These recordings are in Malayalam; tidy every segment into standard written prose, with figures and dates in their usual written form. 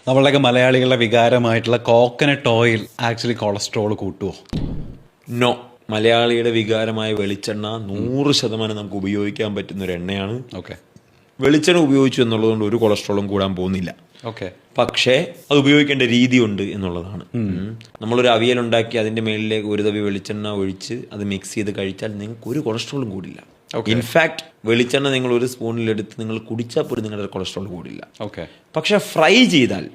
നമ്മളുടെയൊക്കെ മലയാളികളുടെ വികാരമായിട്ടുള്ള കോക്കനട്ട് ഓയിൽ ആക്ച്വലി കൊളസ്ട്രോൾ കൂട്ടുമോ? നോ. മലയാളിയുടെ വികാരമായ വെളിച്ചെണ്ണ 100% നമുക്ക് ഉപയോഗിക്കാൻ പറ്റുന്ന ഒരു എണ്ണയാണ്. ഓക്കെ. വെളിച്ചെണ്ണ ഉപയോഗിച്ചു എന്നുള്ളതുകൊണ്ട് ഒരു കൊളസ്ട്രോളും കൂടാൻ പോകുന്നില്ല. ഓക്കെ. പക്ഷേ അത് ഉപയോഗിക്കേണ്ട രീതിയുണ്ട് എന്നുള്ളതാണ്. നമ്മളൊരു അവിയൽ ഉണ്ടാക്കി അതിൻ്റെ മേളിലേക്ക് ഒരു തവി വെളിച്ചെണ്ണ ഒഴിച്ച് അത് മിക്സ് ചെയ്ത് കഴിച്ചാൽ നിങ്ങൾക്ക് ഒരു കൊളസ്ട്രോളും കൂടില്ല. ഇൻഫാക്ട് വെളിച്ചെണ്ണ നിങ്ങൾ ഒരു സ്പൂണിലെടുത്ത് നിങ്ങൾ കുടിച്ചാൽ പോലും നിങ്ങളുടെ കൊളസ്ട്രോൾ കൂടില്ല. ഓക്കെ. പക്ഷെ ഫ്രൈ ചെയ്താൽ,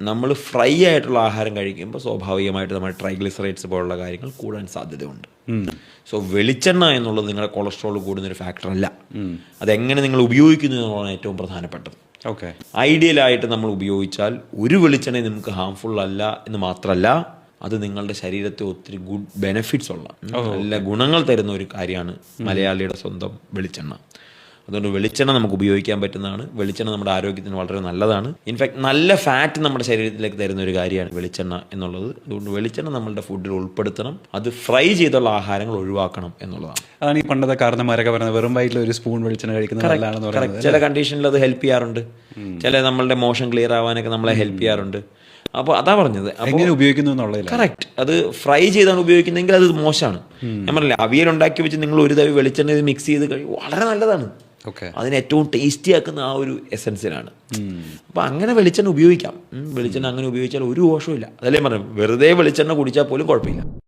നമ്മൾ ഫ്രൈ ആയിട്ടുള്ള ആഹാരം കഴിക്കുമ്പോൾ സ്വാഭാവികമായിട്ട് നമ്മുടെ ട്രൈഗ്ലിസറൈഡ്സ് പോലുള്ള കാര്യങ്ങൾ കൂടാൻ സാധ്യതയുണ്ട്. സോ വെളിച്ചെണ്ണ എന്നുള്ളത് നിങ്ങളുടെ കൊളസ്ട്രോൾ കൂടുന്നൊരു ഫാക്ടർ അല്ല. അതെങ്ങനെ നിങ്ങൾ ഉപയോഗിക്കുന്നു എന്നുള്ളതാണ് ഏറ്റവും പ്രധാനപ്പെട്ടത്. ഓക്കെ. ഐഡിയലായിട്ട് നമ്മൾ ഉപയോഗിച്ചാൽ ഒരു വെളിച്ചെണ്ണ നമുക്ക് ഹാംഫുൾ അല്ല എന്ന് മാത്രമല്ല, അത് നിങ്ങളുടെ ശരീരത്തെ ഒത്തിരി ഗുഡ് ബെനിഫിറ്റ്സ് ഉള്ള നല്ല ഗുണങ്ങൾ തരുന്ന ഒരു കാര്യമാണ് മലയാളിയുടെ സ്വന്തം വെളിച്ചെണ്ണ. അതുകൊണ്ട് വെളിച്ചെണ്ണ നമുക്ക് ഉപയോഗിക്കാൻ പറ്റുന്നതാണ്. വെളിച്ചെണ്ണ നമ്മുടെ ആരോഗ്യത്തിന് വളരെ നല്ലതാണ്. ഇൻഫാക്ട് നല്ല ഫാറ്റ് നമ്മുടെ ശരീരത്തിലേക്ക് തരുന്ന ഒരു കാര്യമാണ് വെളിച്ചെണ്ണ എന്നുള്ളത്. അതുകൊണ്ട് വെളിച്ചെണ്ണ നമ്മളുടെ ഫുഡിൽ ഉൾപ്പെടുത്തണം. അത് ഫ്രൈ ചെയ്തുള്ള ആഹാരങ്ങൾ ഒഴിവാക്കണം എന്നുള്ളതാണ്. അതാണ് ഈ പണ്ടത്തെ കാരണന്മാരൊക്കെ പറയുന്നത്, വെറും വയറ്റിൽ ഒരു സ്പൂൺ വെളിച്ചെണ്ണ കഴിക്കുന്നത് ചില കണ്ടീഷനിൽ അത് ഹെൽപ്പ് ചെയ്യാറുണ്ട്. ചില നമ്മളുടെ മോഷൻ ക്ലിയർ ആവാനൊക്കെ നമ്മളെ ഹെൽപ്പ് ചെയ്യാറുണ്ട്. അപ്പോൾ അതാ പറഞ്ഞത്, എങ്ങനെ ഉപയോഗിക്കുന്നു എന്നുള്ളതില്ല. കറക്റ്റ്. അത് ഫ്രൈ ചെയ്താണ് ഉപയോഗിക്കുന്നതെങ്കിൽ അത് മോശമാണ്. ഞാൻ പറഞ്ഞില്ല, അവിയൽ ഉണ്ടാക്കി വെച്ച് നിങ്ങൾ ഒരു തവി വെളിച്ചെണ്ണ മിക്സ് ചെയ്ത് കഴിയും, വളരെ നല്ലതാണ്. അതിന് ഏറ്റവും ടേസ്റ്റി ആക്കുന്ന ആ ഒരു എസൻസിലാണ്. അപ്പോൾ അങ്ങനെ വെളിച്ചെണ്ണ ഉപയോഗിക്കാം. വെളിച്ചെണ്ണ അങ്ങനെ ഉപയോഗിച്ചാൽ ഒരു ദോഷവും ഇല്ല. അതല്ലേ പറഞ്ഞു, വെറുതെ വെളിച്ചെണ്ണ കുടിച്ചാൽ പോലും കുഴപ്പമില്ല.